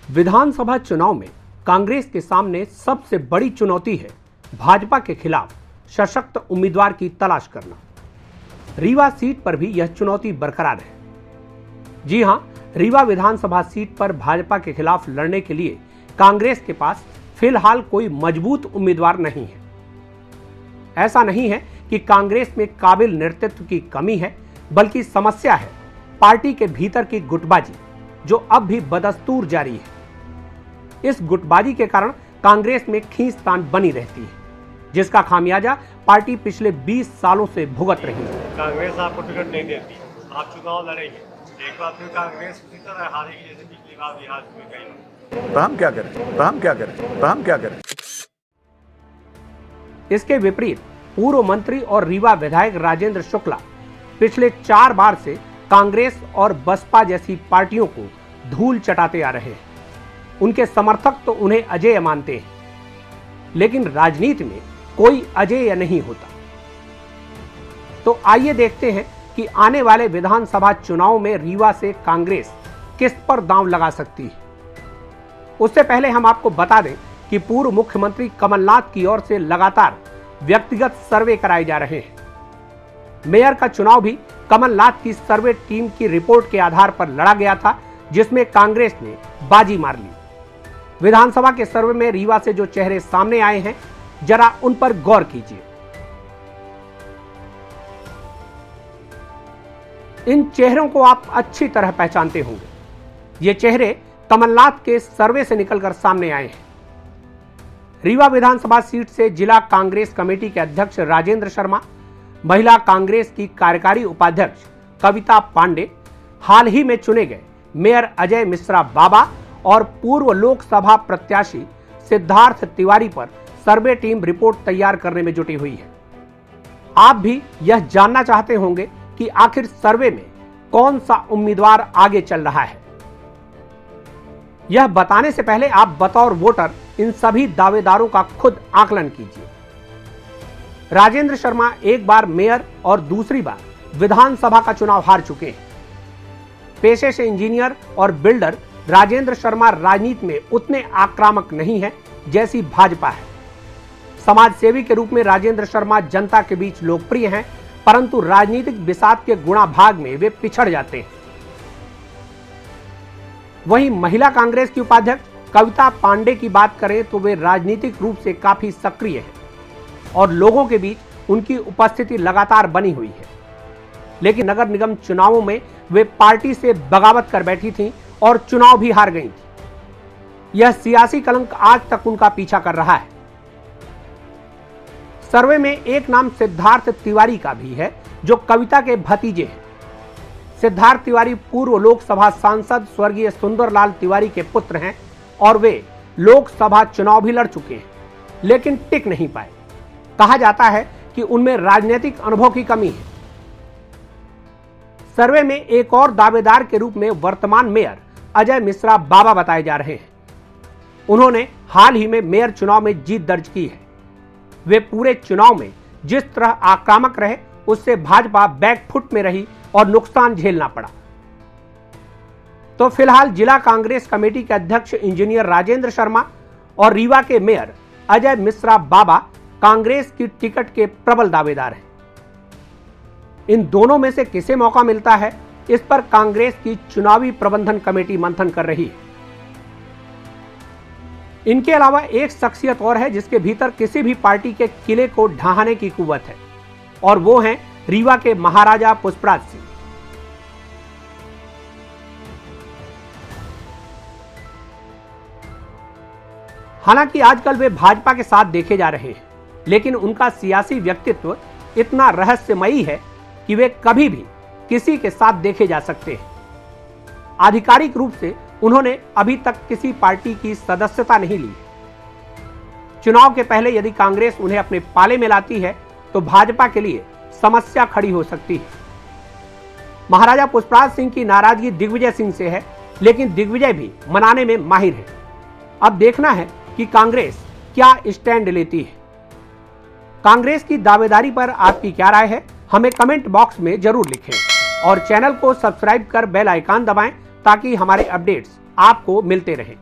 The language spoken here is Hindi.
विधानसभा चुनाव में कांग्रेस के सामने सबसे बड़ी चुनौती है भाजपा के खिलाफ सशक्त उम्मीदवार की तलाश करना। रीवा सीट पर भी यह चुनौती बरकरार है। जी हां, रीवा विधानसभा सीट पर भाजपा के खिलाफ लड़ने के लिए कांग्रेस के पास फिलहाल कोई मजबूत उम्मीदवार नहीं है। ऐसा नहीं है कि कांग्रेस में काबिल नेतृत्व की कमी है, बल्कि समस्या है पार्टी के भीतर की गुटबाजी, जो अब भी बदस्तूर जारी है। इस गुटबाजी के कारण कांग्रेस में खींचतान बनी रहती है, जिसका खामियाजा पार्टी पिछले 20 सालों से भुगत रही है। कांग्रेस आपको टिकट नहीं देती, आप चुनाव लड़ेंगे, एक बार फिर कांग्रेस उसी तरह हारेगी जैसे पिछली बार भी हार चुकी गई। तो हम क्या करें? इसके विपरीत पूर्व मंत्री और रीवा विधायक राजेंद्र शुक्ला पिछले 4 बार से कांग्रेस और बसपा जैसी पार्टियों को धूल चटाते आ रहे हैं। उनके समर्थक तो उन्हें अजेय मानते हैं, लेकिन राजनीति में कोई अजेय नहीं होता। तो आइए देखते हैं कि आने वाले विधानसभा चुनाव में रीवा से कांग्रेस किस पर दांव लगा सकती है। उससे पहले हम आपको बता दें कि पूर्व मुख्यमंत्री कमलनाथ की ओर से लगातार व्यक्तिगत सर्वे कराए जा रहे हैं। मेयर का चुनाव भी कमलनाथ की सर्वे टीम की रिपोर्ट के आधार पर लड़ा गया था, जिसमें कांग्रेस ने बाजी मार ली। विधानसभा के सर्वे में रीवा से जो चेहरे सामने आए हैं, जरा उन पर गौर कीजिए। इन चेहरों को आप अच्छी तरह पहचानते होंगे। ये चेहरे कमलनाथ के सर्वे से निकलकर सामने आए हैं। रीवा विधानसभा सीट से जिला कांग्रेस कमेटी के अध्यक्ष राजेंद्र शर्मा, महिला कांग्रेस की कार्यकारी उपाध्यक्ष कविता पांडे, हाल ही में चुने गए मेयर अजय मिश्रा बाबा और पूर्व लोकसभा प्रत्याशी सिद्धार्थ तिवारी पर सर्वे टीम रिपोर्ट तैयार करने में जुटी हुई है। आप भी यह जानना चाहते होंगे कि आखिर सर्वे में कौन सा उम्मीदवार आगे चल रहा है। यह बताने से पहले आप बतौर वोटर इन सभी दावेदारों का खुद आकलन कीजिए। राजेंद्र शर्मा एक बार मेयर और दूसरी बार विधानसभा का चुनाव हार चुके हैं। पेशे से इंजीनियर और बिल्डर राजेंद्र शर्मा राजनीति में उतने आक्रामक नहीं है जैसी भाजपा है। समाज सेवी के रूप में राजेंद्र शर्मा जनता के बीच लोकप्रिय हैं, परंतु राजनीतिक बिसात के गुणा भाग में वे पिछड़ जाते हैं। वहीं महिला कांग्रेस की उपाध्यक्ष कविता पांडे की बात करें तो वे राजनीतिक रूप से काफी सक्रिय हैं और लोगों के बीच उनकी उपस्थिति लगातार बनी हुई है। लेकिन नगर निगम चुनावों में वे पार्टी से बगावत कर बैठी थीं और चुनाव भी हार गई थी। यह सियासी कलंक आज तक उनका पीछा कर रहा है। सर्वे में एक नाम सिद्धार्थ तिवारी का भी है, जो कविता के भतीजे हैं। सिद्धार्थ तिवारी पूर्व लोकसभा सांसद स्वर्गीय सुंदरलाल तिवारी के पुत्र हैं और वे लोकसभा चुनाव भी लड़ चुके हैं, लेकिन टिक नहीं पाए। कहा जाता है कि उनमें राजनीतिक अनुभव की कमी है। सर्वे में एक और दावेदार के रूप में वर्तमान मेयर अजय मिश्रा बाबा बताए जा रहे हैं। उन्होंने हाल ही में मेयर चुनाव में जीत दर्ज की है। वे पूरे चुनाव में जिस तरह आक्रामक रहे, उससे भाजपा बैकफुट में रही और नुकसान झेलना पड़ा। तो फिलहाल जिला कांग्रेस कमेटी के अध्यक्ष इंजीनियर राजेंद्र शर्मा और रीवा के मेयर अजय मिश्रा बाबा कांग्रेस की टिकट के प्रबल दावेदार हैं। इन दोनों में से किसे मौका मिलता है, इस पर कांग्रेस की चुनावी प्रबंधन कमेटी मंथन कर रही है। इनके अलावा एक शख्सियत और है जिसके भीतर किसी भी पार्टी के किले को ढहाने की कुव्वत है, और वो हैं रीवा के महाराजा पुष्पराज सिंह। हालांकि आजकल वे भाजपा के साथ देखे जा रहे हैं, लेकिन उनका सियासी व्यक्तित्व इतना रहस्यमयी है कि वे कभी भी किसी के साथ देखे जा सकते हैं। आधिकारिक रूप से उन्होंने अभी तक किसी पार्टी की सदस्यता नहीं ली। चुनाव के पहले यदि कांग्रेस उन्हें अपने पाले में लाती है तो भाजपा के लिए समस्या खड़ी हो सकती है। महाराजा पुष्पराज सिंह की नाराजगी दिग्विजय सिंह से है, लेकिन दिग्विजय भी मनाने में माहिर है। अब देखना है कि कांग्रेस क्या स्टैंड लेती है। कांग्रेस की दावेदारी पर आपकी क्या राय है, हमें कमेंट बॉक्स में जरूर लिखें और चैनल को सब्सक्राइब कर बेल आइकन दबाएं ताकि हमारे अपडेट्स आपको मिलते रहें।